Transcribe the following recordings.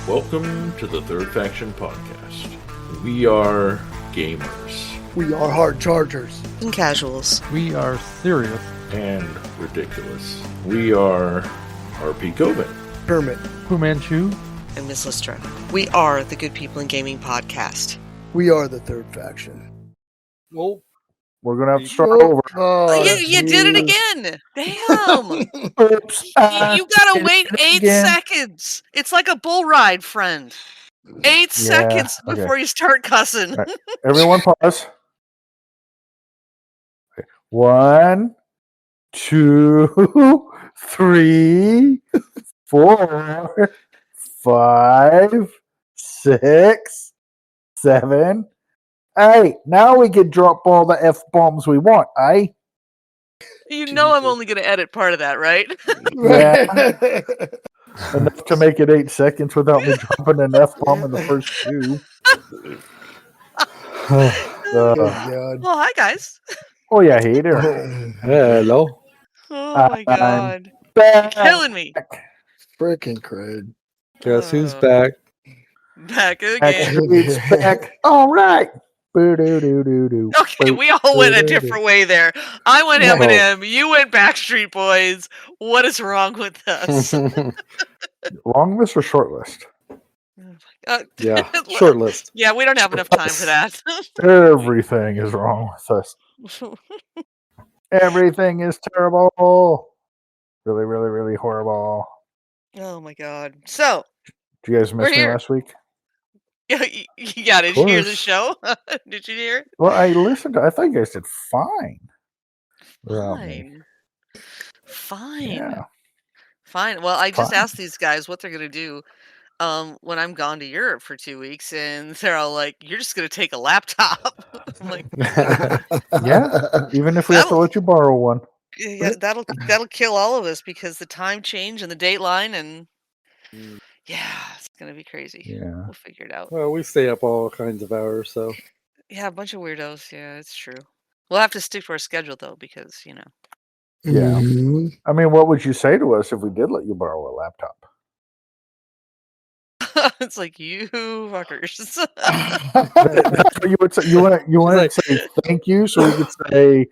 Welcome to the Third Faction Podcast. We are gamers. We are hard chargers. And casuals. We are serious. And ridiculous. We are RP Coven. Kermit. Fu Manchu. And Miss Listra. We are the Good People in Gaming podcast. We are the Third Faction. Well, We're going to have to start over. Oh, you did it again. Damn. Oops. You gotta wait 8 seconds. It's like a bull ride, friend. 8 seconds before you start cussing. Right. Everyone pause. Okay. 1, 2, 3, 4, 5, 6, 7, 8. Now we can drop all the F-bombs we want, eh? You know I'm only going to edit part of that, right? Yeah. Enough to make it 8 seconds without me dropping an F-bomb in the first 2. Oh, God. Well, hi, guys. Oh, yeah, hater. hello. Oh, my God. Back. Killing me. Freaking cred. Guess who's back? Back again. It's back. All right. Boo-doo-doo-doo-doo. Okay, we all went a different way there. I went No. Eminem. You went Backstreet Boys. What is wrong with us? Long list or short list? Yeah, short list. Yeah, we don't have enough time for that. Everything is wrong with us. Everything is terrible. Really, really, really horrible. Oh my God. So, Did you guys miss We're me here. last week? yeah, did you hear the course. show? Did you hear it? Well, I listened. I thought you guys did fine. without me. Fine. Yeah. Fine. Well, I just Fine. asked these guys what they're going to do when I'm gone to Europe for 2 weeks, and they're all like, you're just going to take a laptop. I'm like, Yeah. Even if we have to let you borrow one. yeah, that'll kill all of us because the time change and the dateline, and yeah, it's going to be crazy. Yeah. We'll figure it out. Well, we stay up all kinds of hours, so Yeah, a bunch of weirdos. Yeah, it's true. We'll have to stick to our schedule, though, because, you know. Yeah. Mhm. I mean, what would you say to us if we did let you borrow a laptop? It's like, you fuckers. That's what you would say. You want to say thank you, so we could say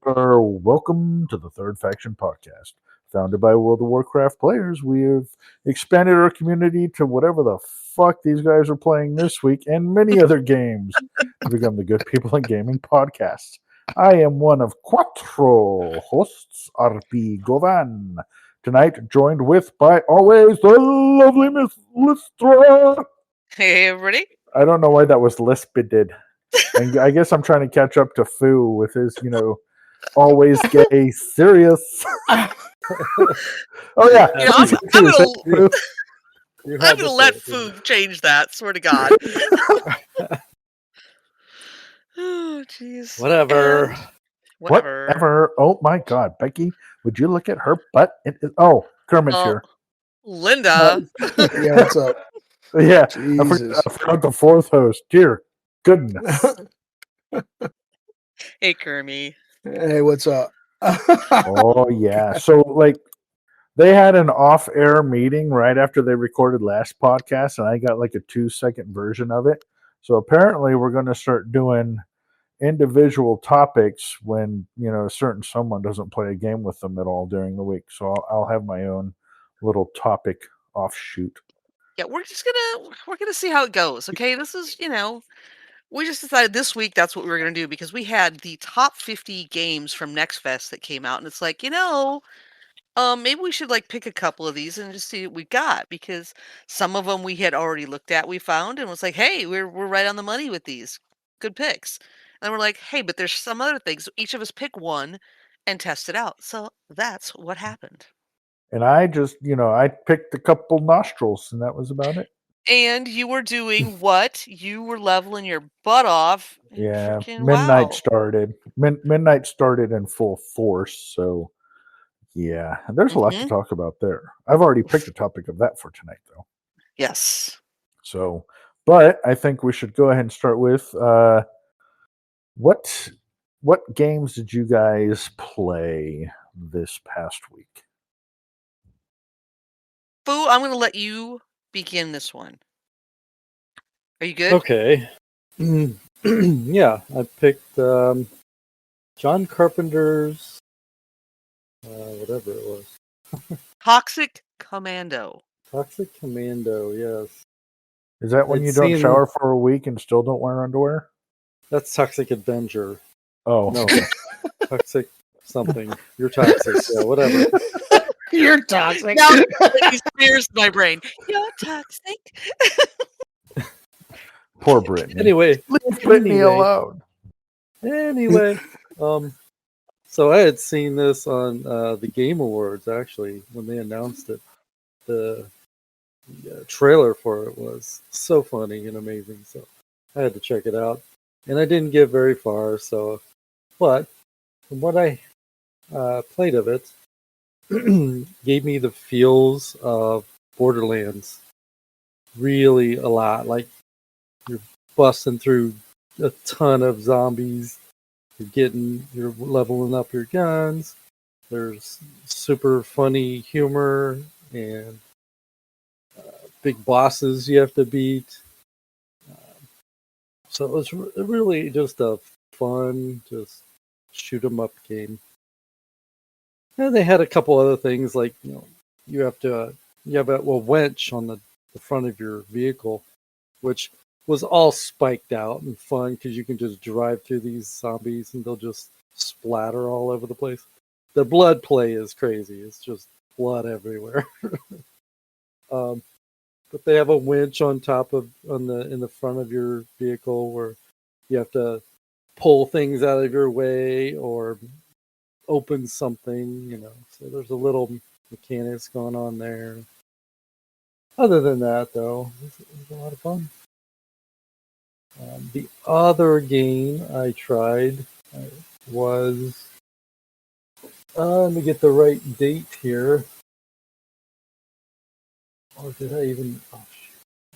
you're welcome to the Third Faction Podcast. Founded by World of Warcraft players, we have expanded our community to whatever the fuck these guys are playing this week and many other games to become the Good People in Gaming Podcast. I am one of Quattro hosts, RP Govan. Tonight, joined with, by always, the lovely Miss Listra. Hey, everybody. I don't know why that was lispided. And I guess I'm trying to catch up to Fu with his, always gay, serious. Oh, yeah. You know, I'm gonna let Food change that. Swear to God. Oh, jeez. whatever. Whatever. Oh, my God. Becky, would you look at her butt? Kermit's Oh, here. Linda. Yeah, what's up? Yeah. Jesus. I forgot the fourth host. Dear goodness. Hey, Kermie. Hey, what's up? Oh, yeah. So, they had an off-air meeting right after they recorded last podcast, and I got a 2-second version of it. So apparently we're going to start doing individual topics when, a certain someone doesn't play a game with them at all during the week. So I'll have my own little topic offshoot. Yeah, we're gonna see how it goes. Okay, this is we just decided this week that's what we were gonna do because we had the top 50 games from Next Fest that came out, and it's like maybe we should pick a couple of these and just see what we got because some of them we had already looked at, we found, and was like, hey, we're right on the money with these, good picks. And we're like, hey, but there's some other things. Each of us pick one and test it out. So that's what happened. And I just, I picked a couple nostrils, and that was about it. And you were doing what? You were leveling your butt off. Yeah, Freaking midnight wow. started. Midnight started in full force, so yeah, there's a lot to talk about there. I've already picked a topic of that for tonight, though. Yes. So, but I think we should go ahead and start with what games did you guys play this past week? Boo, I'm going to let you begin this one? Are you good? Okay. Yeah, I picked John Carpenter's whatever it was. Toxic Commando. Toxic Commando, yes. Is that when I'd you don't seen- shower for a week and still don't wear underwear? That's Toxic Avenger. Oh, No. Toxic something. You're toxic, yeah, whatever. You're toxic. Now it smears my brain. You're toxic. poor Brittany. Anyway, Leave Brittany anyway. alone. Anyway, so I had seen this on the Game Awards, actually, when they announced it. The trailer for it was so funny and amazing, so I had to check it out. And I didn't get very far, but from what I played of it, gave me the feels of Borderlands really a lot. Like, you're busting through a ton of zombies. You're leveling up your guns. There's super funny humor and big bosses you have to beat. So it was really just a fun, just shoot 'em up game. And they had a couple other things like, you have a winch on the front of your vehicle, which was all spiked out and fun because you can just drive through these zombies and they'll just splatter all over the place. The blood play is crazy. It's just blood everywhere. But they have a winch in the front of your vehicle where you have to pull things out of your way or open something, So there's a little mechanics going on there. Other than that, though, it was a lot of fun. The other game I tried was, let me get the right date here. Or did I even? Oh,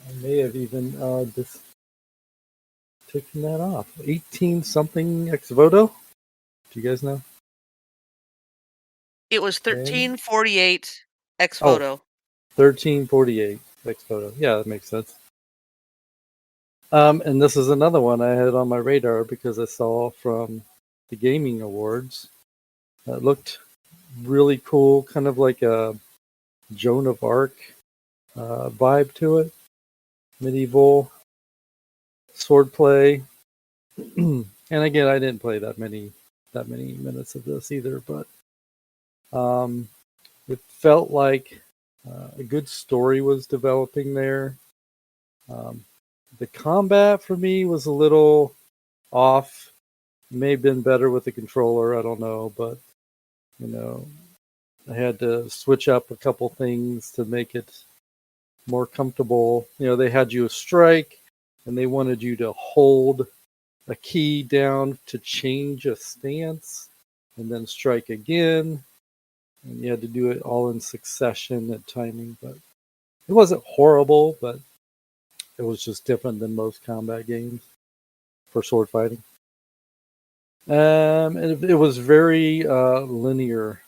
I may have even just taken that off. 18 something Ex Voto. Do you guys know? It was Okay. 1348 Ex Oh. Voto. 1348 Ex Voto. Yeah, that makes sense. And this is another one I had on my radar because I saw from the Gaming Awards. It looked really cool, kind of like a Joan of Arc vibe to it. Medieval swordplay. And again, I didn't play that many minutes of this either, but it felt like a good story was developing there. The combat for me was a little off. May have been better with the controller, I don't know, but I had to switch up a couple things to make it more comfortable. They had you strike and they wanted you to hold a key down to change a stance and then strike again. And you had to do it all in succession at timing, but it wasn't horrible, but it was just different than most combat games for sword fighting. And it was very linear.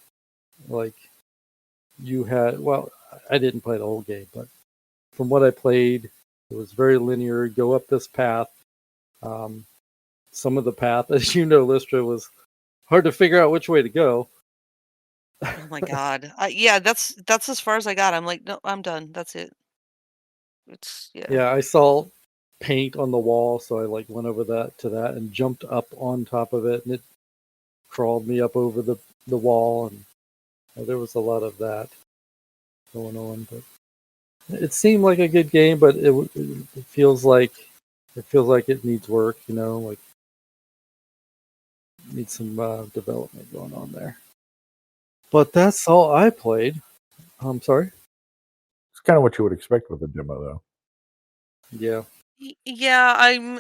Like I didn't play the whole game, but from what I played, it was very linear. Go up this path. Some of the path, as you know, Listra, was hard to figure out which way to go. Oh my god. Yeah, that's as far as I got. I'm like, no, I'm done. That's it. Yeah, I saw paint on the wall, so I went over to that and jumped up on top of it, and it crawled me up over the wall, and there was a lot of that going on. But it seemed like a good game, but it feels like it needs work, like needs some development going on there. But that's all I played. I'm sorry. It's kind of what you would expect with a demo, though. Yeah. Yeah,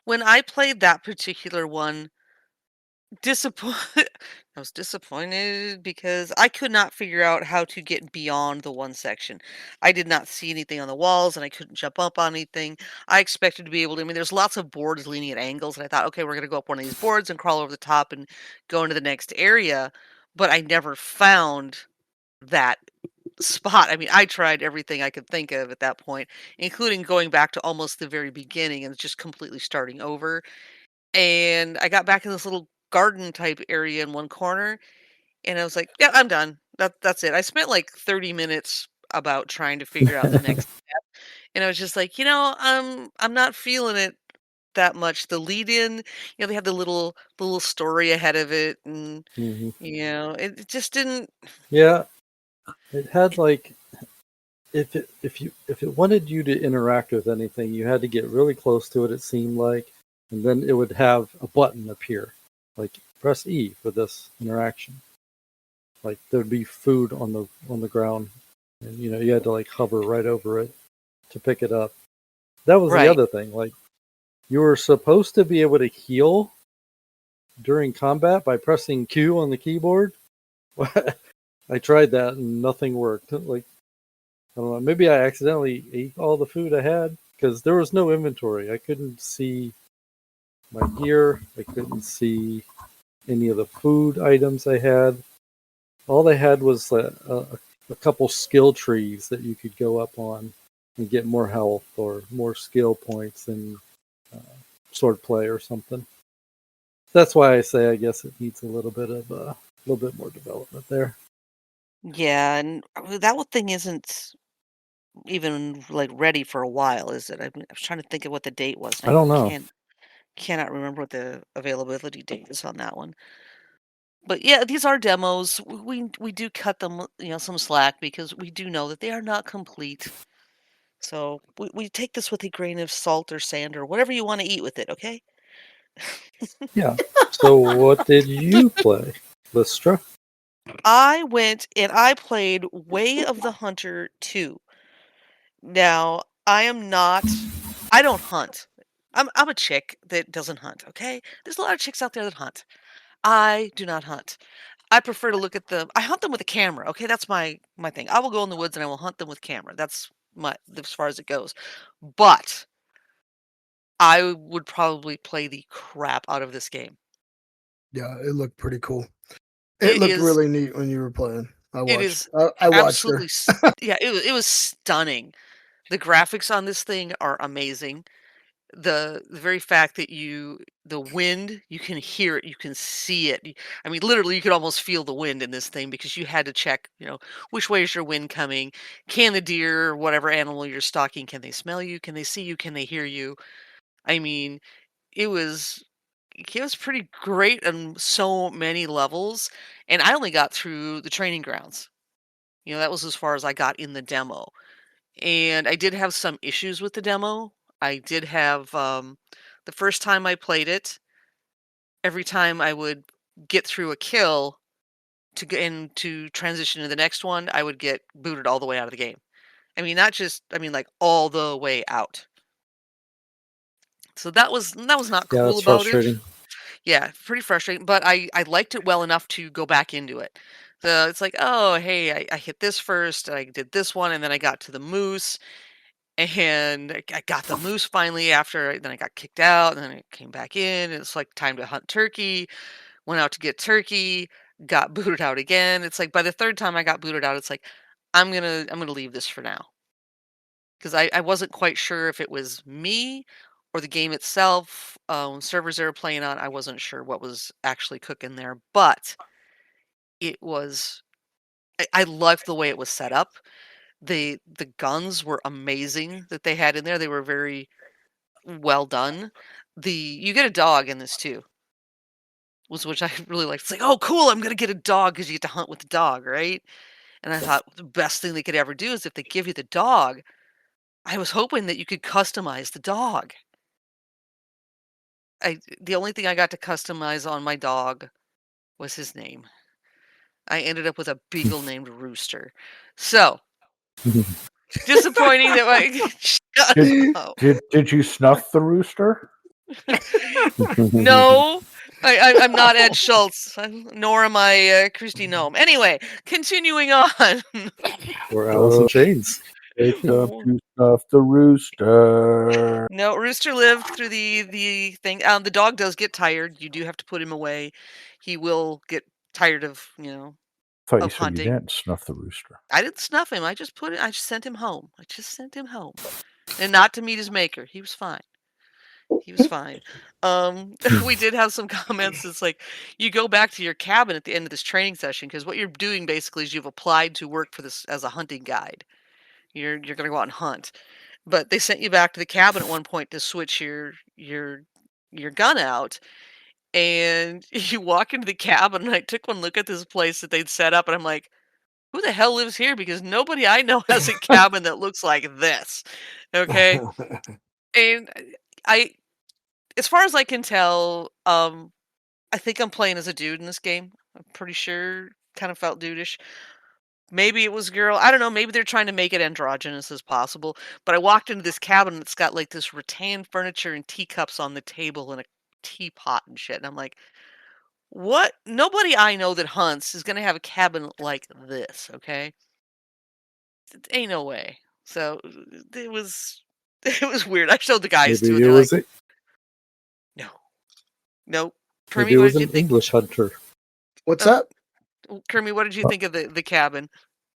when I played that particular one, I was disappointed because I could not figure out how to get beyond the one section. I did not see anything on the walls and I couldn't jump up on anything. I expected to be able to, there's lots of boards leaning at angles, and I thought, okay, we're going to go up one of these boards and crawl over the top and go into the next area. But I never found that spot. I mean, I tried everything I could think of at that point, including going back to almost the very beginning and just completely starting over. And I got back in this little garden type area in one corner, and I was like, "Yeah, I'm done. That's it." I spent like 30 minutes about trying to figure out the next step, and I was just like, I'm not feeling it that much. The lead in, they had the little story ahead of it, and Mhm. it just didn't. Yeah, it had like if it wanted you to interact with anything, you had to get really close to it. It seemed like, and then it would have a button appear, like press E for this interaction. Like there'd be food on the ground, and you had to like hover right over it to pick it up. That was the Right. other thing. Like you were supposed to be able to heal during combat by pressing Q on the keyboard. I tried that and nothing worked. Like I don't know, maybe I accidentally ate all the food I had because there was no inventory. I couldn't see my gear. I couldn't see any of the food items I had. All they had was a couple skill trees that you could go up on and get more health or more skill points in sword play or something. That's why I say I guess it needs a little bit more development there. Yeah, and that whole thing isn't even like ready for a while, is it? I was trying to think of what the date was, I and don't I know. cannot remember what the availability date is on that one. But yeah, these are demos. We do cut them, some slack because we do know that they are not complete. So we take this with a grain of salt or sand or whatever you want to eat with it, okay? Yeah. So what did you play, Listra? I went and I played Way of the Hunter 2. Now, I don't hunt. I'm a chick that doesn't hunt, okay? There's a lot of chicks out there that hunt. I do not hunt. I prefer to look at them. I hunt them with a camera, okay? That's my thing. I will go in the woods and I will hunt them with camera. That's my as far as it goes. But I would probably play the crap out of this game. Yeah, it looked pretty cool. It It looked is really neat when you were playing. it is I watched her. absolutely yeah, it was stunning. The graphics on this thing are amazing. The very fact that the wind, you can hear it, you can see it. I mean, literally, you could almost feel the wind in this thing because you had to check, which way is your wind coming? Can the deer, whatever animal you're stalking, can they smell you? Can they see you? Can they hear you? I mean, it was it was pretty great on so many levels, and I only got through the training grounds. That was as far as I got in the demo. And I did have some issues with the demo. I did have the first time I played it, every time I would get through a kill to transition to the next one, I would get booted all the way out of the game. I mean, not just I mean like all the way out. So that was not Yeah, cool that's about it. frustrating. Yeah, pretty frustrating, but I liked it well enough to go back into it. So it's like, oh, hey, I hit this first, I did this one, and then I got to the moose, and I got the moose finally then I got kicked out, and then I came back in, and it's like time to hunt turkey. Went out to get turkey, got booted out again. It's like by the third time I got booted out, it's like I'm gonna leave this for now because I wasn't quite sure if it was me or the game itself. Servers they were playing on, I wasn't sure what was actually cooking there, but it was. I loved the way it was set up. The guns were amazing that they had in there. They were very well done. You get a dog in this too, which I really liked. It's like, oh, cool! I'm gonna get a dog because you get to hunt with the dog, right? And I thought the best thing they could ever do is if they give you the dog. I was hoping that you could customize the dog. The only thing I got to customize on my dog was his name. I ended up with a beagle named Rooster. So disappointing that my shut up. Did you snuff the rooster? No, I'm not Ed Schultz, nor am I Christy Nome. Anyway, continuing on. Or Alice in Chains. It's up to snuff the rooster. No, Rooster lived through the thing. The dog does get tired. You do have to put him away. He will get tired of thought you of said you hunting. didn't snuff the rooster. I didn't snuff him. I just sent him home. I just sent him home. And not to meet his maker. He was fine. He was fine. We did have some comments. It's like you go back to your cabin at the end of this training session because what you're doing basically is you've applied to work for this as a hunting guide. You're going to go out and hunt, but they sent you back to the cabin at one point to switch your gun out. And you walk into the cabin, and I took one look at this place that they'd set up, and I'm like, who the hell lives here? Because nobody I know has a cabin that looks like this. Okay. And as far as I can tell, I think I'm playing as a dude in this game. I'm pretty sure. Kind of felt dudeish. Maybe it was a girl. I don't know. Maybe they're trying to make it androgynous as possible. But I walked into this cabin that's got like this rattan furniture and teacups on the table and a teapot and shit. And I'm like, what? Nobody I know that hunts is going to have a cabin like this. Okay. Ain't no way. So it was weird. I showed the guys too. Maybe And it they're was like, no. maybe Kermie, it what was did you an think? English hunter. What's that? Kermie, what did you think of the cabin?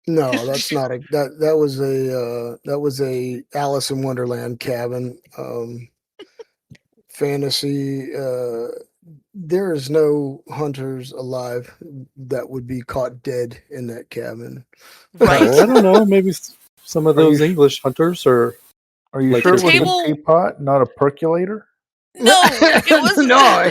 No, that's not a that was a Alice in Wonderland cabin. Fantasy. There is no hunters alive that would be caught dead in that cabin. Right. Oh, I don't know. Maybe some of Are you those sh- English hunters are. Are you Like sure the it was table- a teapot, not a percolator? No, it was no.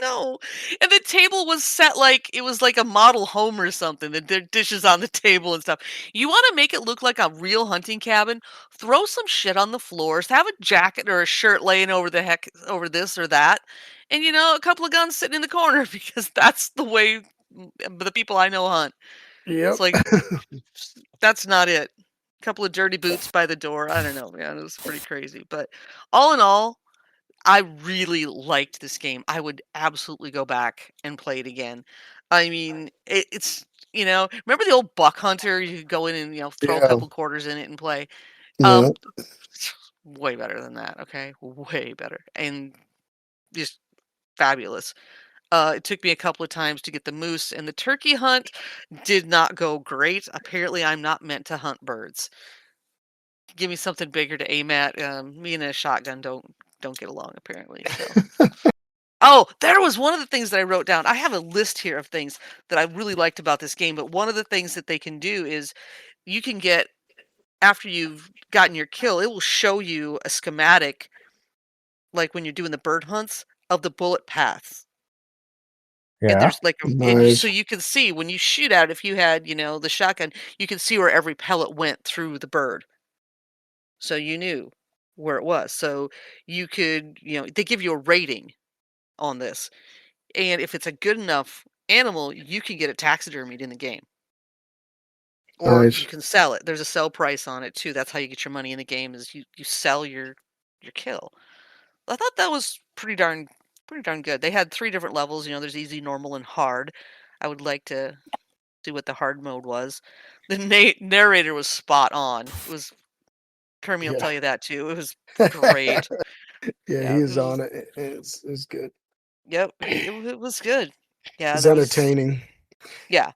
no. And the table was set like it was like a model home or something. The dishes on the table and stuff. You want to make it look like a real hunting cabin? Throw some shit on the floors. Have a jacket or a shirt laying over over this or that, and a couple of guns sitting in the corner because that's the way the people I know hunt. Yep. It's like that's not it. A couple of dirty boots by the door. I don't know, man. It was pretty crazy, but all in all. I really liked this game. I would absolutely go back and play it again. I mean, it's remember the old Buck Hunter? You could go in and throw a Yeah. couple quarters in it and play. Yeah. Way better than that. Okay, way better and just fabulous. It took me a couple of times to get the moose, and the turkey hunt did not go great. Apparently, I'm not meant to hunt birds. Give me something bigger to aim at. Me and a shotgun don't get along apparently. So. Oh, there was one of the things that I wrote down. I have a list here of things that I really liked about this game, but one of the things that they can do is you can get after you've gotten your kill, it will show you a schematic like when you're doing the bird hunts of the bullet paths. And Yeah. there's like Nice. so you can see when you shoot out if you had, the shotgun, you can see where every pellet went through the bird. So you knew where it was. So you could, they give you a rating on this. And if it's a good enough animal, you can get it taxidermied in the game. Or Nice. you can sell it. There's a sell price on it too. That's how you get your money in the game is you sell your kill. I thought that was pretty darn good. They had 3 different levels, there's easy, normal, and hard. I would like to see what the hard mode was. The narrator was spot on. It was Kermie will Yeah. tell you that too. It was great. Yeah, he's on it. It's good. Yep, it was good. Yeah, It's there was entertaining. yeah.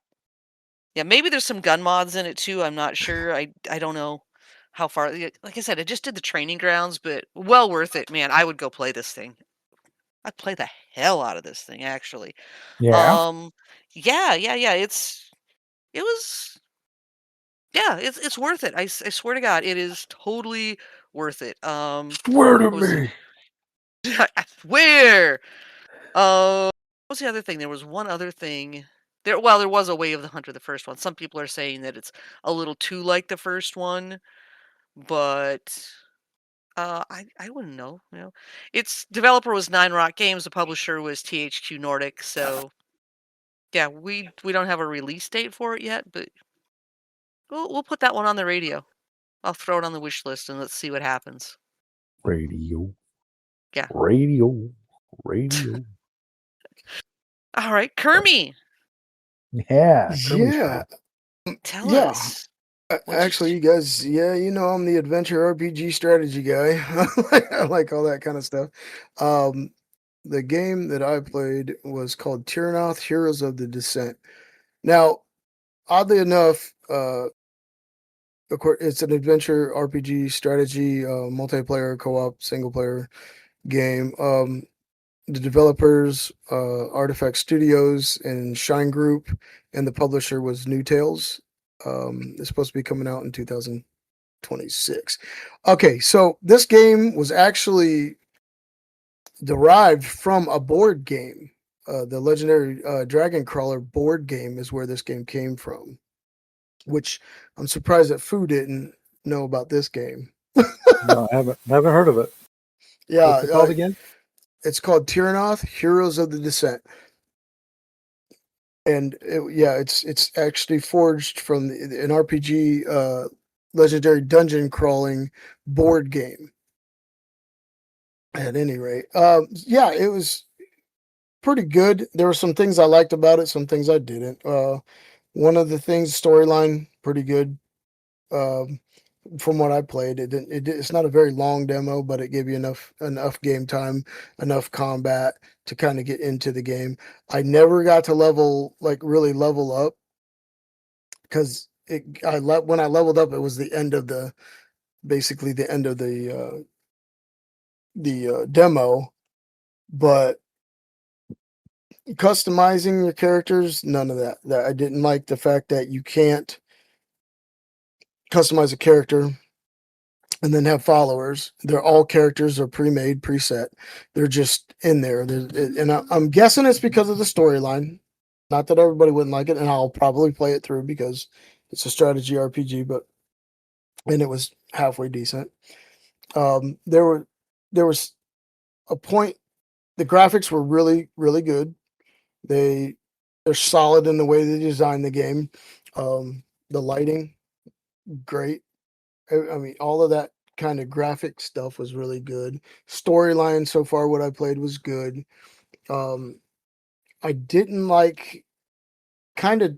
Yeah, maybe there's some gun mods in it too. I'm not sure. I don't know how far. Like I said, I just did the training grounds, but well worth it, man. I would go play this thing. I'd play the hell out of this thing, actually. Yeah. Yeah. It was. Yeah, it's worth it. I swear to God, it is totally worth it. Swear to What was me. I swear. What's the other thing? There was one other thing. There was a Way of the Hunter, the first one. Some people are saying that it's a little too like the first one, but I wouldn't know. Its developer was Nine Rock Games. The publisher was THQ Nordic. So yeah, we don't have a release date for it yet, but we'll put that one on the radio. I'll throw it on the wish list and let's see what happens. Radio. Yeah. Radio. All right, Kermie, Yeah. Yeah. tell Yeah. us. Actually, you guys, I'm the adventure RPG strategy guy. I like all that kind of stuff. The game that I played was called Terrinoth Heroes of the Descent. Now, oddly enough, of course, it's an adventure RPG strategy, multiplayer, co-op, single player game. The developers, Artifact Studios and Shine Group, and the publisher was New Tales. It's supposed to be coming out in 2026. Okay, so this game was actually derived from a board game. The legendary Dragon Crawler board game is where this game came from, which I'm surprised that Fu didn't know about this game. No, I haven't heard of it. Yeah, What's it called again? it's called Terrinoth, Heroes of the Descent. And it's actually forged from an RPG, legendary dungeon crawling board game. At any rate, it was pretty good. There were some things I liked about it, some things I didn't. One of the things, storyline, pretty good. Um, from what I played, it's not a very long demo, but it gave you enough game time, enough combat to kind of get into the game. I never got to really level up, because when I leveled up, it was basically the end of the demo. But customizing your characters, none of that. I didn't like the fact that you can't customize a character and then have followers. They're all characters are pre-made, preset. They're just in there. And I'm guessing it's because of the storyline. Not that everybody wouldn't like it, and I'll probably play it through because it's a strategy RPG, and it was halfway decent. There was a point. The graphics were really, really good. They're solid in the way they designed the game. The lighting, great. I mean, all of that kind of graphic stuff was really good. Storyline so far, what I played was good. I didn't like kind of.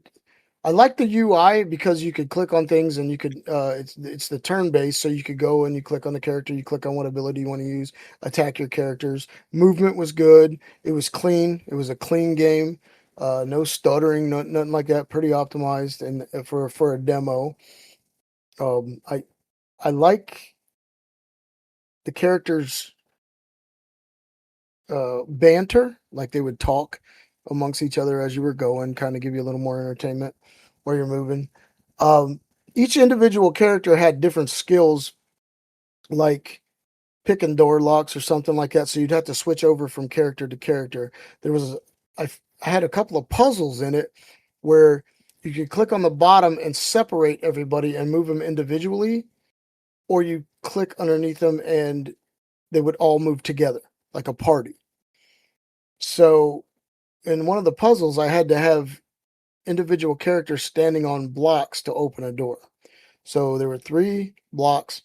I like the UI because you could click on things and you could. It's the turn based, so you could go and you click on the character, you click on what ability you want to use, attack your characters. Movement was good. It was clean. It was a clean game. No stuttering, nothing like that. Pretty optimized, and for a demo. I like the characters' banter, like they would talk amongst each other as you were going, kind of give you a little more entertainment where you're moving. Each individual character had different skills, like picking door locks or something like that. So you'd have to switch over from character to character. I had a couple of puzzles in it where you could click on the bottom and separate everybody and move them individually, or you click underneath them and they would all move together like a party. So in one of the puzzles, I had to have individual characters standing on blocks to open a door. So there were 3 blocks,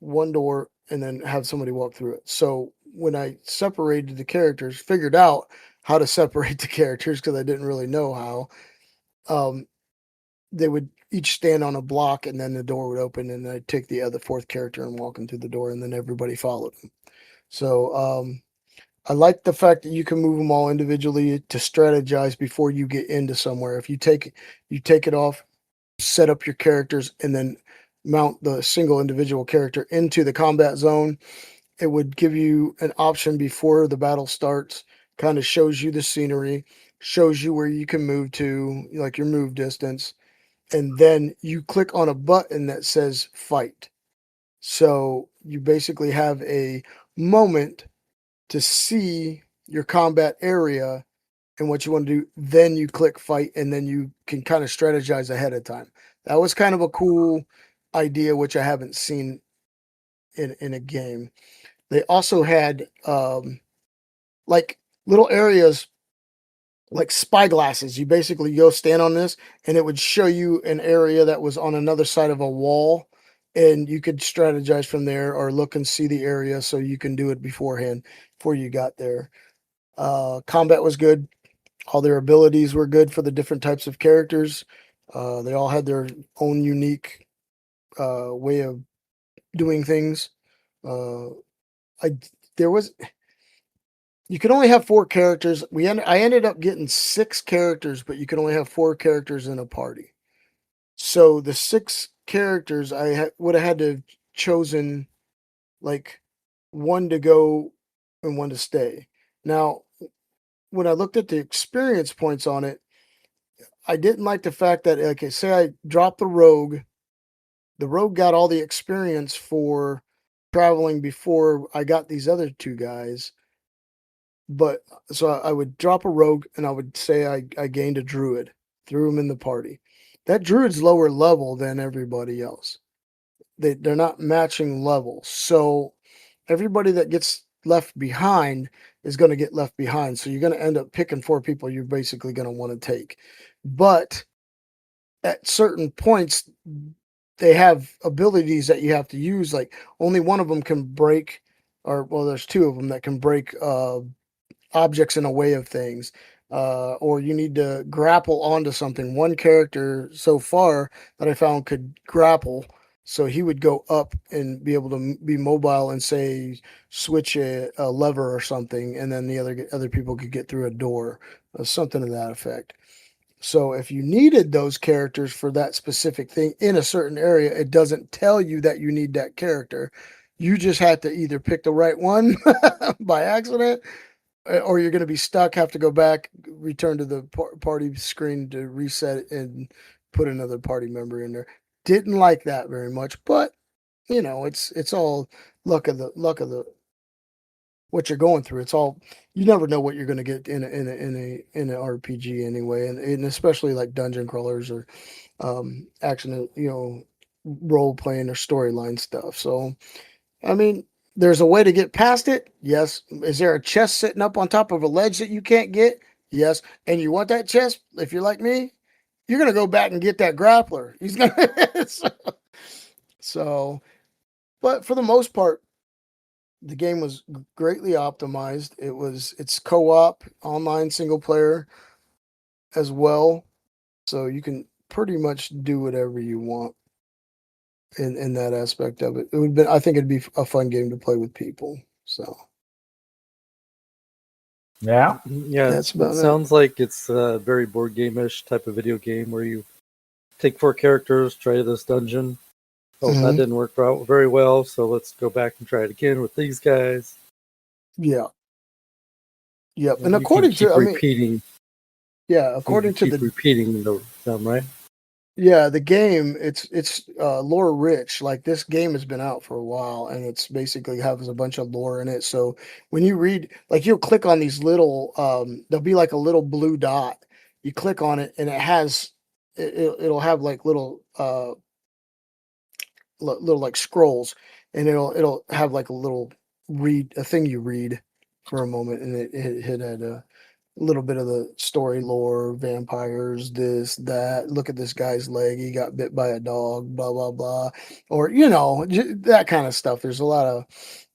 1 door, and then have somebody walk through it. So when I separated the characters, figured out how to separate the characters because I didn't really know how, they would each stand on a block and then the door would open and I'd take the other 4th character and walk them through the door and then everybody followed them. So I like the fact that you can move them all individually to strategize before you get into somewhere. If you take it off, set up your characters, and then mount the single individual character into the combat zone, it would give you an option before the battle starts, kind of shows you the scenery, shows you where you can move to, like your move distance, and then you click on a button that says fight. So you basically have a moment to see your combat area and what you want to do. Then you click fight, and then you can kind of strategize ahead of time. That was kind of a cool idea, which I haven't seen in a game. They also had like little areas like spyglasses. You basically go stand on this and it would show you an area that was on another side of a wall, and you could strategize from there or look and see the area so you can do it beforehand before you got there. Combat was good. All their abilities were good for the different types of characters. They all had their own unique way of doing things. I there was You can only have 4 characters. I ended up getting 6 characters, but you can only have 4 characters in a party. So the 6 characters, would have had to have chosen like one to go and one to stay. Now, when I looked at the experience points on it, I didn't like the fact that, okay, say I dropped the rogue got all the experience for traveling before I got these other 2 guys. But so I would drop a rogue and I would say I gained a druid, threw him in the party. That druid's lower level than everybody else. They're not matching levels. So everybody that gets left behind is going to get left behind. So you're going to end up picking 4 people you're basically going to want to take. But at certain points, they have abilities that you have to use. Like only one of them can break, or well, there's 2 of them that can break objects in a way of things. Or you need to grapple onto something. One character so far that I found could grapple, so he would go up and be able to be mobile and say switch a lever or something, and then the other people could get through a door, something to that effect. So if you needed those characters for that specific thing in a certain area, it doesn't tell you that you need that character. You just have to either pick the right one by accident, or you're going to be stuck, have to go back, return to the party screen to reset it and put another party member in there. Didn't like that very much, but it's all luck of the what you're going through. It's all, you never know what you're going to get in an RPG anyway, and especially like dungeon crawlers or action, role playing or storyline stuff. So, I mean, there's a way to get past it. Yes. Is there a chest sitting up on top of a ledge that you can't get? Yes. And you want that chest? If you're like me, you're going to go back and get that grappler. He's going to. So, but for the most part, the game was greatly optimized. It's co-op, online single player as well. So you can pretty much do whatever you want in that aspect of it. I think it'd be a fun game to play with people. So Yeah. Yeah, that's about it it. sounds like it's a very board game-ish type of video game where you take 4 characters, try this dungeon. Oh, that didn't work out very well, so let's go back and try it again with these guys. Yeah. Yep. And And you according can keep to, repeating, according to repeating them, right? the game, it's lore rich. Like this game has been out for a while, and it's basically has a bunch of lore in it. So when you read, like you'll click on these little, there'll be like a little blue dot. You click on it, and it'll have like little little like scrolls, and it'll have like a thing you read for a moment, and it had a little bit of the story lore, vampires, this, that. Look at this guy's leg; he got bit by a dog, blah blah blah, or that kind of stuff. There's a lot of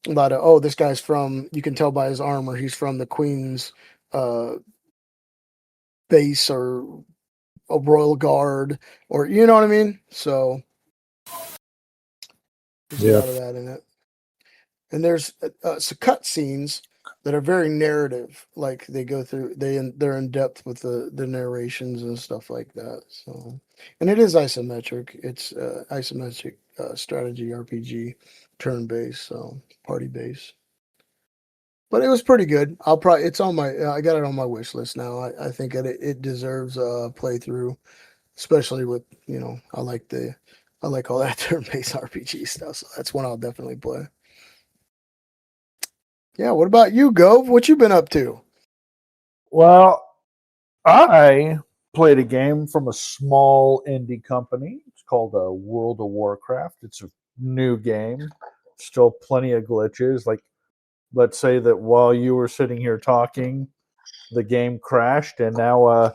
oh, this guy's from. You can tell by his armor he's from the Queen's base or a royal guard, or you know what I mean. So there's a lot of that in it. And there's some cut scenes that are very narrative, like they go through, they're in depth with the narrations and stuff like that. So, and it is isometric. It's isometric strategy RPG, turn based, so party based. But it was pretty good. It's on my, I got it on my wish list now. I think that it deserves a playthrough, especially with I like all that turn based RPG stuff. So that's one I'll definitely play. Yeah, what about you, Gove? What you been up to? Well, I played a game from a small indie company. It's called World of Warcraft. It's a new game. Still plenty of glitches. Like, let's say that while you were sitting here talking, the game crashed, and now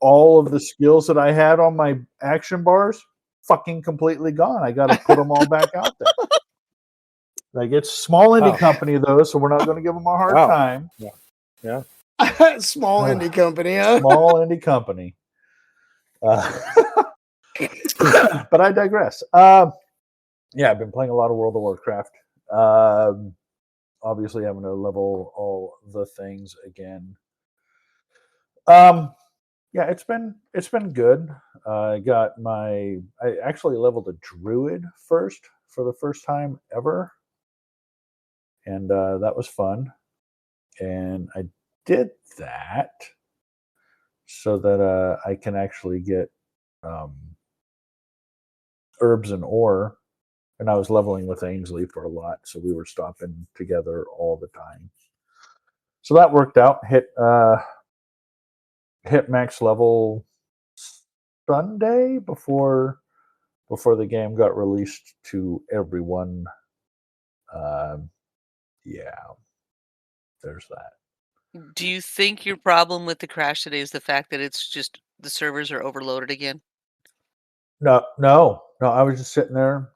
all of the skills that I had on my action bars fucking completely gone. I got to put them all back out there. Like, it's a small indie company, though, so we're not going to give them a hard time. Yeah. Small indie company, huh? Small indie company. But I digress. Yeah, I've been playing a lot of World of Warcraft. obviously having to level all the things again. Yeah, it's been good. I actually leveled a druid first for the first time ever, and that was fun. And I did that so that I can actually get herbs and ore. And I was leveling with Ainsley for a lot, so we were stopping together all the time. So that worked out. Hit max level Sunday before the game got released to everyone. Yeah, there's that. Do you think your problem with the crash today is the fact that it's just the servers are overloaded again? No. I was just sitting there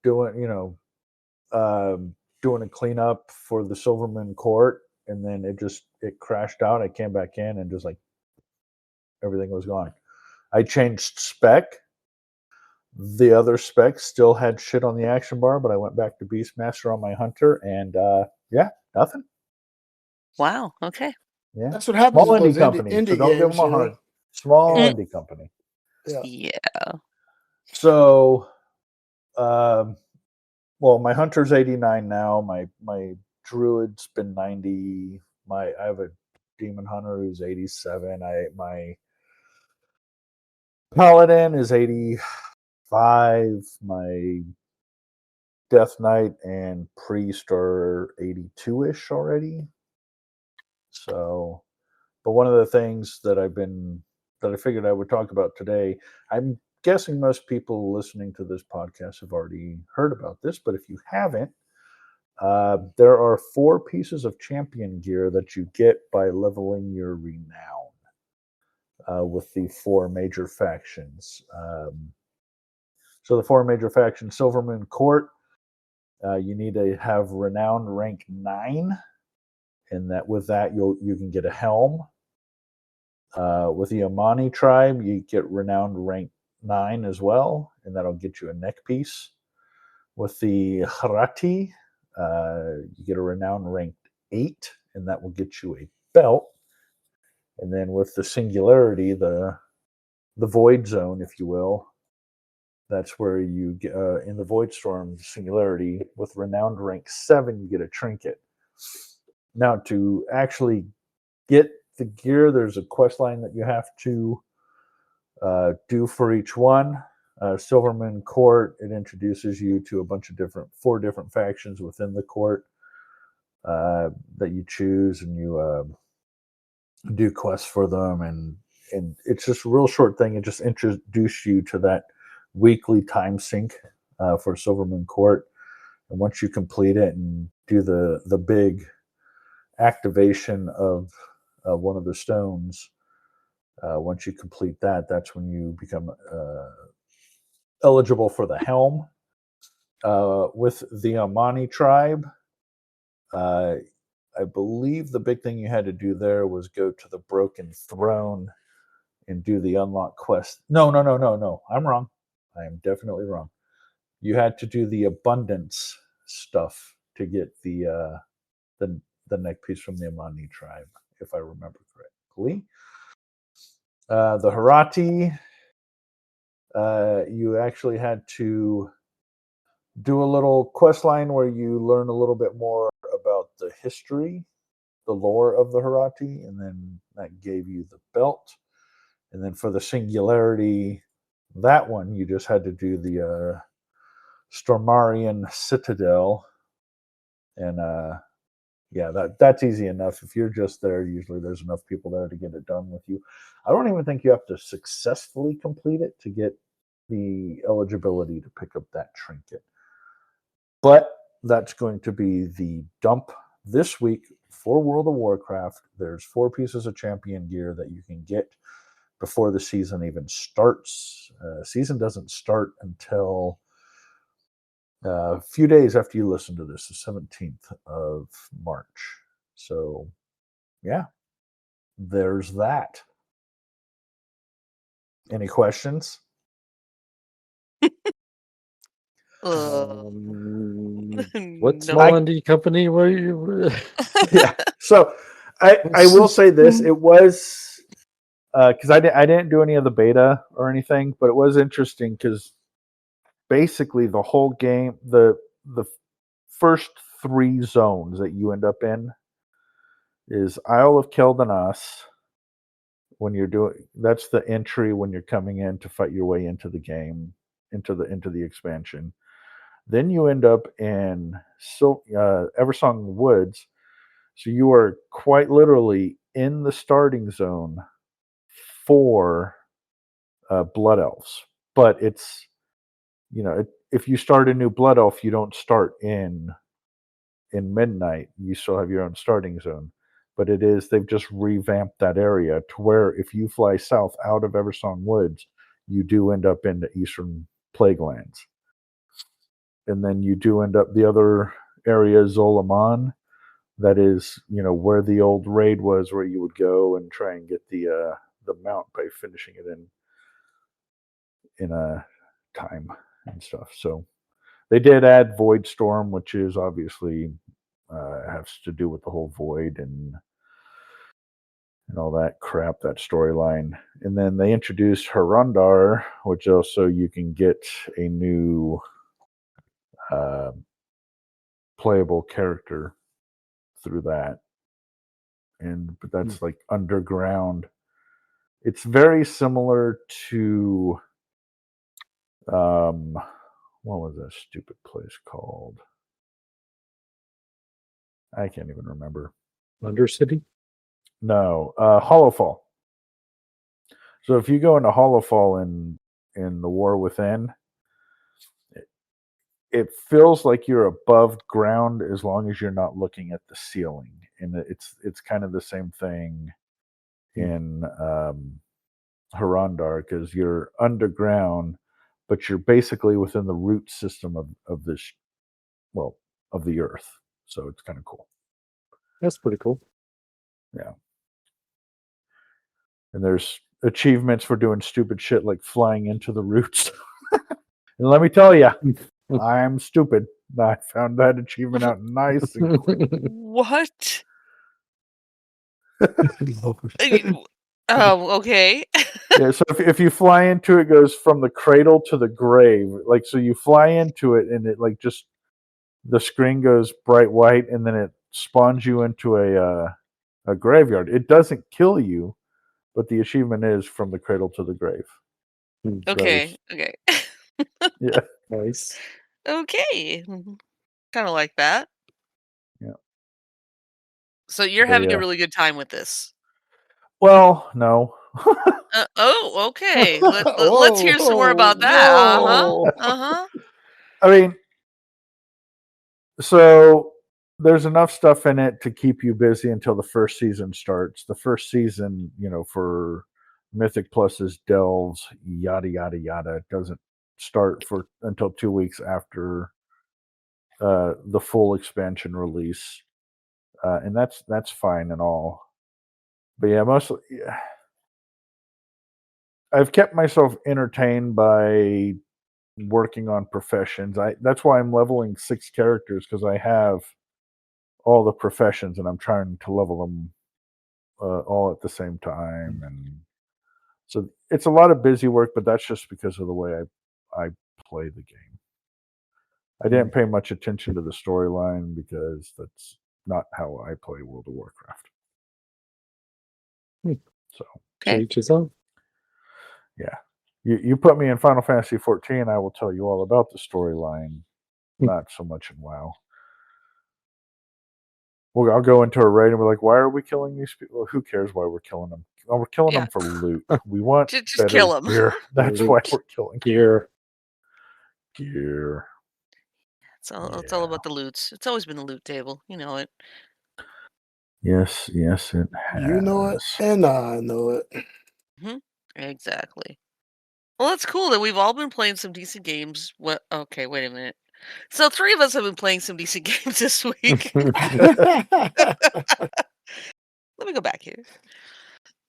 doing, doing a cleanup for the Silverman Court, and then it crashed out. I came back in and just like everything was gone. I changed spec. The other specs still had shit on the action bar, but I went back to Beastmaster on my Hunter, and yeah, nothing. Wow. Okay. Yeah, That's what happens small with indie those company, indie so don't give games, them a hard. Small Yeah. indie company. Yeah. Yeah. So, well, my Hunter's 89 now. My Druid's been 90. I have a Demon Hunter who's 87. My Paladin is 85. My Death Knight and Priest are 82-ish already. So, but one of the things that I figured I would talk about today, I'm guessing most people listening to this podcast have already heard about this, but if you haven't, there are 4 pieces of champion gear that you get by leveling your renown with the 4 major factions. So the 4 major factions: Silvermoon Court, you need to have renown rank 9, and with that you can get a helm. With the Omani tribe, you get renowned rank 9 as well, and that'll get you a neck piece. With the Harati, you get a renowned rank 8, and that will get you a belt. And then with the Singularity, the Void Zone, if you will, that's where you get in the Void Storm Singularity with renowned rank 7, you get a trinket. Now, to actually get the gear, there's a quest line that you have to do for each one. Silverman Court, it introduces you to a bunch of 4 different factions within the court that you choose, and you do quests for them, and it's just a real short thing. It just introduces you to that weekly time sync for Silverman Court, and once you complete it and do the big activation of one of the stones, once you complete that, that's when you become eligible for the helm. With the Omani tribe, I believe the big thing you had to do there was go to the Broken Throne and do the unlock quest. No. I'm wrong. I am definitely wrong. You had to do the abundance stuff to get the neck piece from the Omani tribe, if I remember correctly. The Harati, you actually had to do a little quest line where you learn a little bit more about the history, the lore of the Harati, and then that gave you the belt. And then for the Singularity, that one you just had to do the Stormarian Citadel, and yeah, that's easy enough. If you're just there, usually there's enough people there to get it done with you. I don't even think you have to successfully complete it to get the eligibility to pick up that trinket. But that's going to be the dump this week for World of Warcraft. There's 4 pieces of champion gear that you can get before the season even starts. Season doesn't start until a few days after you listen to this, the 17th of March. So, yeah, there's that. Any questions? What No. small indie company were you? Yeah. So I will say this: it was because I didn't do any of the beta or anything, but it was interesting because basically the whole game, the first 3 zones that you end up in is Isle of Keldanas. When you're doing, that's the entry when you're coming in to fight your way into the game, into the expansion. Then you end up in Eversong Woods, so you are quite literally in the starting zone for Blood Elves. But it's, if you start a new Blood Elf, you don't start in Midnight. You still have your own starting zone. But they've just revamped that area to where if you fly south out of Eversong Woods, you do end up in the Eastern Plaguelands. And then you do end up the other area, Zolaman, that is, where the old raid was, where you would go and try and get the mount by finishing it in a time and stuff. So they did add Void Storm, which is obviously has to do with the whole void and all that crap, that storyline. And then they introduced Harundar, which also you can get a new playable character through that. But that's like underground. It's very similar to what was that stupid place called? I can't even remember. Undercity? No, Hollowfall. So if you go into Hollowfall in the War Within, it feels like you're above ground as long as you're not looking at the ceiling, and it's kind of the same thing in Harundar, because you're underground, but you're basically within the root system of this, of the Earth. So it's kind of cool. That's pretty cool. Yeah. And there's achievements for doing stupid shit like flying into the roots. And let me tell you, I'm stupid. I found that achievement out nice and quick. What? Oh, okay. Yeah, so if you fly into it, it goes from the cradle to the grave. Like, so you fly into it and it like just, the screen goes bright white and then it spawns you into a graveyard. It doesn't kill you, but the achievement is from the cradle to the grave. Okay. Okay. Yeah. Nice. Okay. Kind of like that. Yeah. So you're So, having yeah. a really good time with this. Well, no. Oh, okay. Let's hear some more about that. whoa. Uh-huh. I mean, so there's enough stuff in it to keep you busy until the first season starts. The first season, for Mythic Plus's delves, yada yada yada, doesn't start until 2 weeks after the full expansion release, and that's fine and all. But yeah, mostly, I've kept myself entertained by working on professions. That's why I'm leveling 6 characters, because I have all the professions and I'm trying to level them all at the same time. And so it's a lot of busy work, but that's just because of the way I play the game. I didn't pay much attention to the storyline because that's not how I play World of Warcraft. So Okay. Each his own. yeah, you put me in Final Fantasy 14, I will tell you all about the storyline. Not so much in WoW. Well, I'll go into a raid and we're like, why are we killing these people? Well, who cares why we're killing them? Oh, we're killing them for loot. We want Just better kill 'em. gear. That's why we're killing Gear. gear. It's all about the loots. It's always been the loot table. You know it. Yes, it has. You know it, and I know it. Exactly. Well, that's cool that we've all been playing some decent games. What? Okay, wait a minute. So 3 of us have been playing some decent games this week. Let me go back here.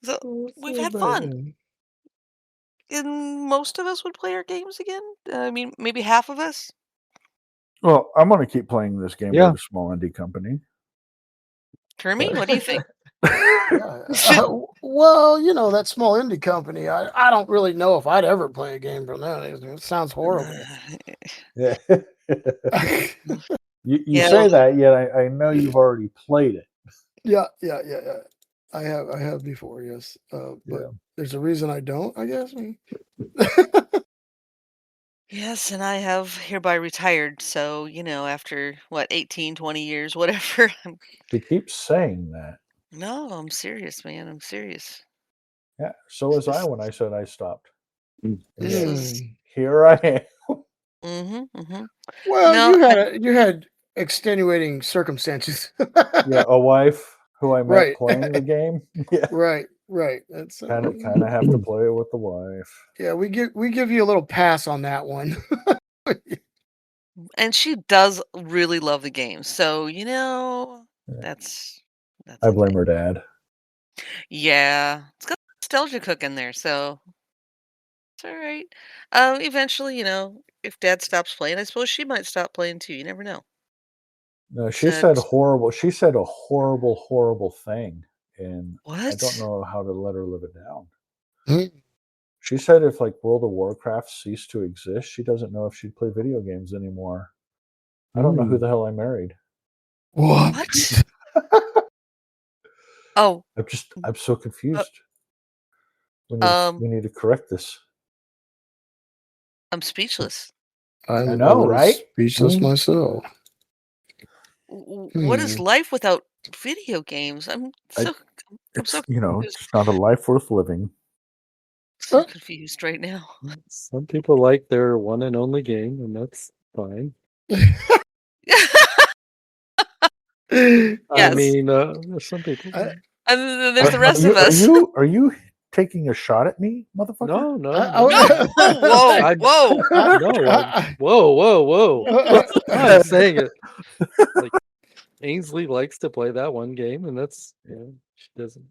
So we've had fun. And most of us would play our games again. I mean, maybe half of us. Well, I'm going to keep playing this game Yeah. with a small indie company. Kermie, what do you think? Well, you know, that small indie company, I don't really know if I'd ever play a game from that. It sounds horrible. Yeah. you Yeah. say that, yet I know you've already played it. Yeah. I have before, yes. But Yeah. there's a reason I don't, I guess. Yes, and I have hereby retired. So, after 18, 20 years, whatever. He keeps saying that. No, I'm serious, man. I'm serious. Yeah. So was I when I said I stopped. Mm. And This yet, is. here I am. Mm-hmm. Well, No, you had extenuating circumstances. Yeah, a wife who I met Right. playing the game. Yeah. Right. That's Kind of have to play it with the wife. yeah. We give you a little pass on that one. and she does really love the game. So, Yeah. that's I okay. blame her dad. Yeah, it's got nostalgia cook in there, so it's all right. Eventually, if Dad stops playing, I suppose she might stop playing too. You never know. No, she said But horrible. She said a horrible, horrible thing, and I don't what? know how to let her live it down. Hmm. She said if like World of Warcraft ceased to exist, she doesn't know if she'd play video games anymore. I don't know who the hell I married. What? Oh, I'm so confused. We um, need to correct this. I'm speechless. I know, right? Speechless myself. What is life without video games? I'm so It's confused. it's not a life worth living. So confused right now. Some people like their one and only game, and that's fine. I Yes. mean, there's some people. And then there's the rest of Are us. you taking a shot at me, motherfucker? No. No! Whoa! Whoa! I'm saying it. Like Ainsley likes to play that one game, and that's she doesn't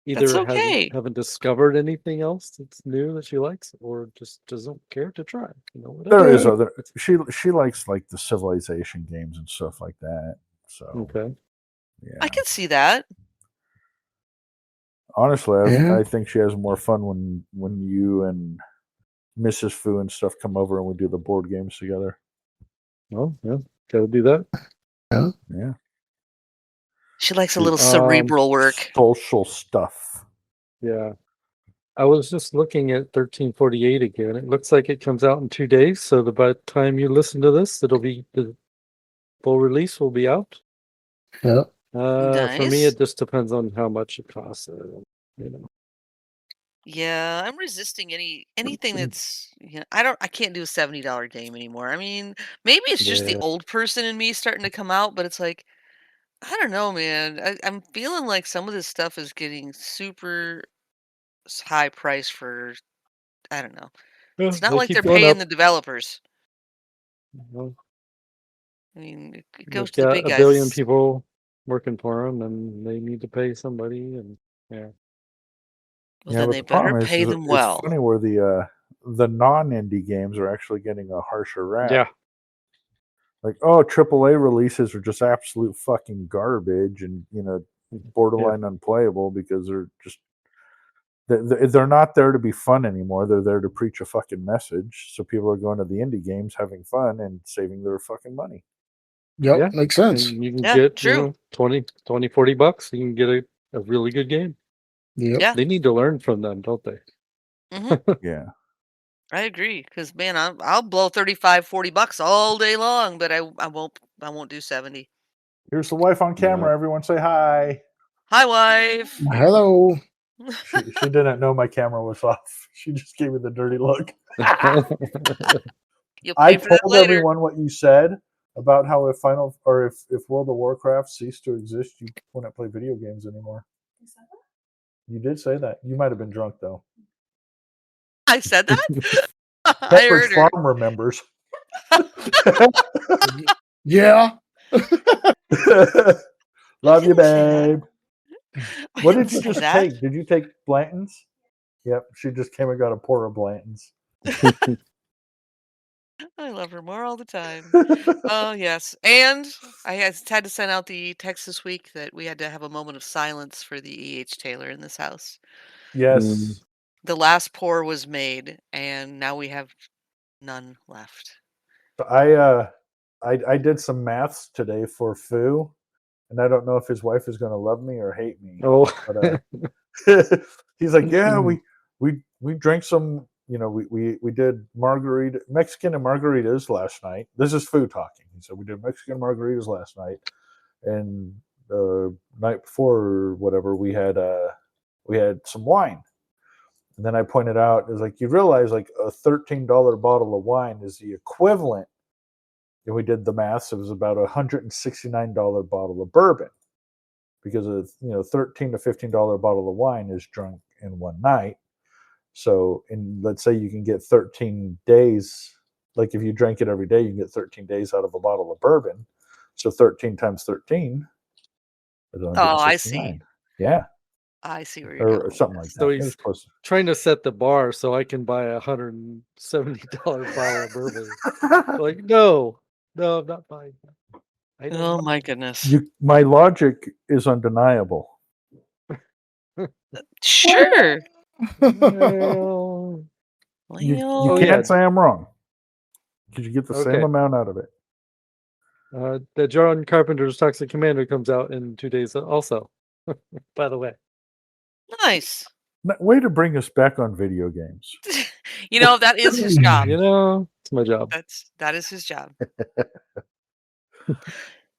That's either okay. haven't discovered anything else that's new that she likes, or just doesn't care to try. Whatever. There is other. She likes like the Civilization games and stuff like that. So Okay. yeah. I can see that. Honestly, Yeah. I think she has more fun when you and Mrs. Fu and stuff come over and we do the board games together. Oh, yeah. Gotta do that. Yeah. She likes a little cerebral work. Social stuff. Yeah. I was just looking at 1348 again. It looks like it comes out in 2 days. So by the time you listen to this, the full release will be out. Yeah. For me, Nice. it just depends on how much it costs. Yeah, I'm resisting anything that's I can't do a $70 game anymore. I mean, maybe it's just the Yeah. old person in me starting to come out, but it's like I don't know, man. I'm feeling like some of this stuff is getting super high price for I don't know. It's not They like keep they're going paying up. the developers. Well, I mean, it they've goes to the got big a guys. billion people working for them, and they need to pay somebody. And yeah. Well, Yeah, then but they the better problem is pay them it's well. funny where the non-indie games are actually getting a harsher rap. Yeah. Like, AAA releases are just absolute fucking garbage and, borderline unplayable because they're not there to be fun anymore. They're there to preach a fucking message. So people are going to the indie games, having fun and saving their fucking money. Yep. Yeah. Makes sense. And you can Yeah, get, true. 20, $40. You can get a really good game. Yep. Yeah. They need to learn from them, don't they? Yeah. I agree because man, I'll blow $35-$40 all day long, but I won't do 70. Here's the wife on camera. No. Everyone say hi. Hi, wife. Hello. She didn't know my camera was off. She just gave me the dirty look. You'll I pay for that told later. everyone what you said about how if World of Warcraft ceased to exist, you wouldn't play video games anymore. You did say that. You might have been drunk though. I said that. I Pepperidge heard her. Farm remembers. Yeah. Love you, didn't say babe. I What didn't did you say just that. take? Did you take Blanton's? Yep, she just came and got a pour of Blanton's. I love her more all the time. Oh, yes. And I had to send out the text this week that we had to have a moment of silence for the E.H. Taylor in this house. Yes. The last pour was made, and now we have none left. I did some maths today for Fu, and I don't know if his wife is going to love me or hate me. Oh, But he's like, yeah, we drank some. You know, we did Mexican and margaritas last night. This is Fu talking. He said we did Mexican margaritas last night, and the night before or whatever we had some wine. And then I pointed out, is like, you realize like a $13 bottle of wine is the equivalent. And we did the math. So it was about a $169 bottle of bourbon, because a $13 to $15 bottle of wine is drunk in one night. So, let's say you can get 13 days. Like if you drank it every day, you can get 13 days out of a bottle of bourbon. So 13 times 13 is 169. Oh, I see. Yeah. I see where you're Or going. something like So that. he's It's close. trying to set the bar so I can buy a $170 bottle of bourbon. Like, no, I'm not buying that. I don't Oh know. my goodness. My logic is undeniable. Sure. Well, You Well, can't yeah. say I'm wrong, because you get the same Okay. amount out of it. The John Carpenter's Toxic Commando comes out in 2 days also, by the way. nice. Way to bring us back on video games. That is his job. It's my job. That is his job.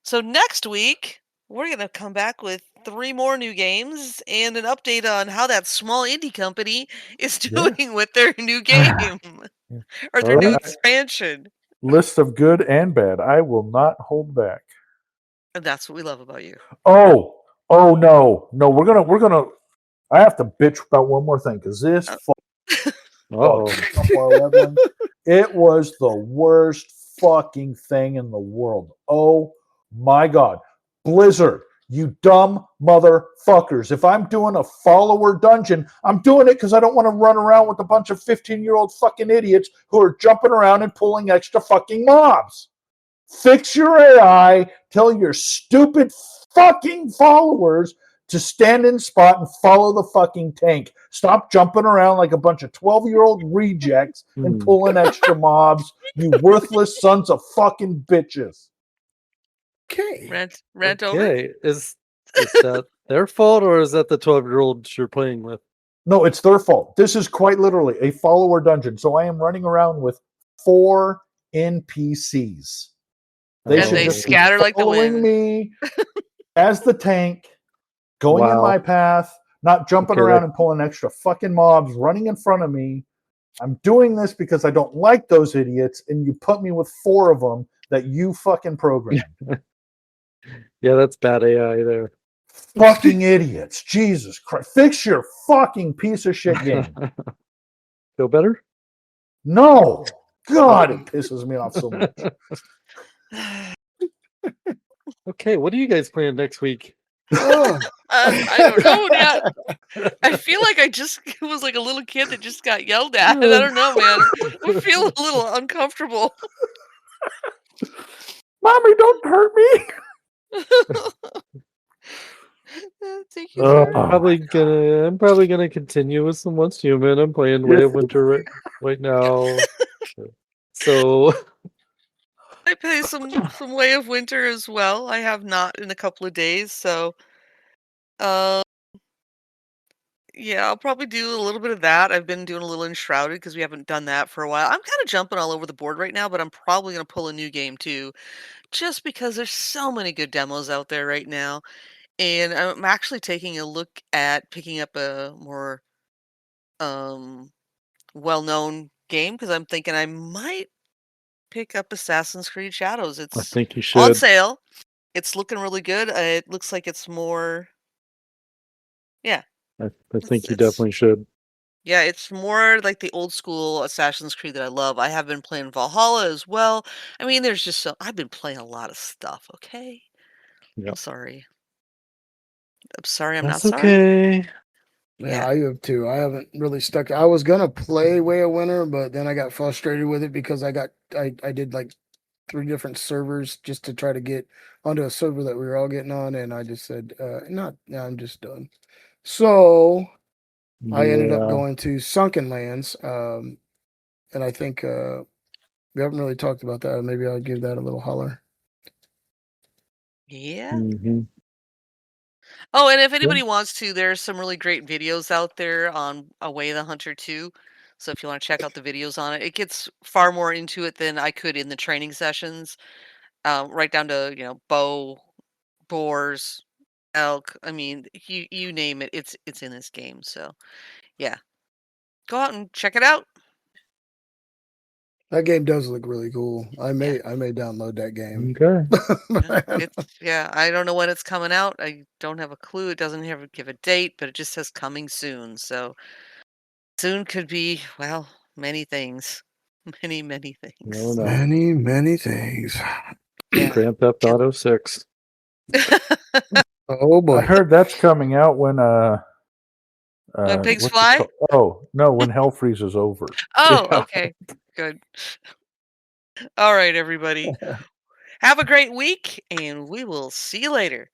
So next week, we're going to come back with 3 more new games and an update on how that small indie company is doing with their new game or their All new right. expansion. List of good and bad. I will not hold back. And that's what we love about you. Oh no. We're gonna. I have to bitch about one more thing, because this Uh-oh. it was the worst fucking thing in the world. Oh my god, Blizzard, you dumb motherfuckers! If I'm doing a follower dungeon, I'm doing it because I don't want to run around with a bunch of 15-year-old fucking idiots who are jumping around and pulling extra fucking mobs. Fix your AI. Tell your stupid fucking followers to stand in spot and follow the fucking tank. Stop jumping around like a bunch of 12-year-old rejects and pulling extra mobs, you worthless sons of fucking bitches. Okay. Rant over. Okay, is that their fault, or is that the 12-year-olds you're playing with? No, it's their fault. This is quite literally a follower dungeon. So I am running around with 4 NPCs. They And should they just scatter be like the following wind. me as the tank, going in Wow. my path, not jumping Okay, around and pulling extra fucking mobs, running in front of me. I'm doing this because I don't like those idiots, and you put me with 4 of them that you fucking programmed. Yeah, that's bad AI there. Fucking idiots. Jesus Christ. Fix your fucking piece of shit game. Feel better? No. God, it pisses me off so much. Okay, what are you guys playing next week? Oh, I don't know yet. I feel like I just was like a little kid that just got yelled at. I don't know, man. I feel a little uncomfortable. Mommy, don't hurt me. Thank you, sir. I'm probably gonna continue with some Once Human. I'm playing Way of Winter right now. So I play some Way of Winter as well. I have not in a couple of days, so yeah, I'll probably do a little bit of that. I've been doing a little Enshrouded because we haven't done that for a while. I'm kind of jumping all over the board right now, but I'm probably going to pull a new game too, just because there's so many good demos out there right now. And I'm actually taking a look at picking up a more well-known game because I'm thinking I might pick up Assassin's Creed Shadows. I It's think you on should. sale. It's looking really good. It looks like it's more, yeah. I think you it's- definitely should. Yeah, it's more like the old school Assassin's Creed that I love. I have been playing Valhalla as well. I mean, there's just I've been playing a lot of stuff, okay? Yeah. I'm sorry. I'm sorry, I'm That's not sorry. okay. Yeah, I have too. I haven't really stuck. I was gonna play Way of Winter, but then I got frustrated with it because I did like 3 different servers just to try to get onto a server that we were all getting on, and I just said, not, yeah, I'm just done. So I ended up Yeah. going to Sunken Lands, and I think we haven't really talked about that. Maybe I'll give that a little holler. Yeah. Mhm. Oh, and if anybody wants to, there's some really great videos out there on Away the Hunter 2. So if you want to check out the videos on it, it gets far more into it than I could in the training sessions. Right down to, bow, boars, elk. I mean, you name it, it's in this game. So yeah. Go out and check it out. That game does look really cool. I may download that game. Okay. I don't know when it's coming out. I don't have a clue. It doesn't have give a date, but it just says coming soon. So soon could be, well, many things. Many, many I things. don't know. Many, many things. Yeah. Grand Theft Auto 6. Oh boy. I heard that's coming out when When pigs what's it fly? called? Oh no, when hell freezes over. Oh, Yeah. okay. Good. All right, everybody. Have a great week, and we will see you later.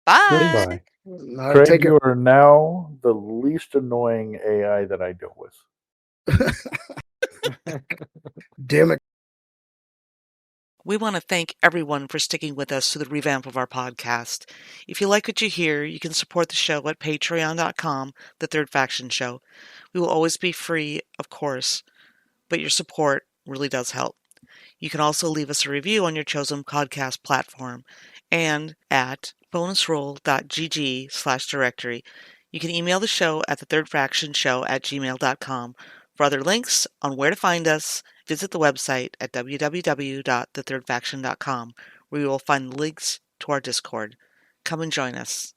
Bye. Goodbye. All right, Craig, take you are now the least annoying AI that I deal with. Damn it. We want to thank everyone for sticking with us through the revamp of our podcast. If you like what you hear, you can support the show at patreon.com, The Third Faction Show. We will always be free, of course, but your support really does help. You can also leave us a review on your chosen podcast platform and at bonusroll.gg/directory. You can email the show at thethirdfactionshow@gmail.com. For other links on where to find us, visit the website at www.thethirdfaction.com, where you will find links to our Discord. Come and join us.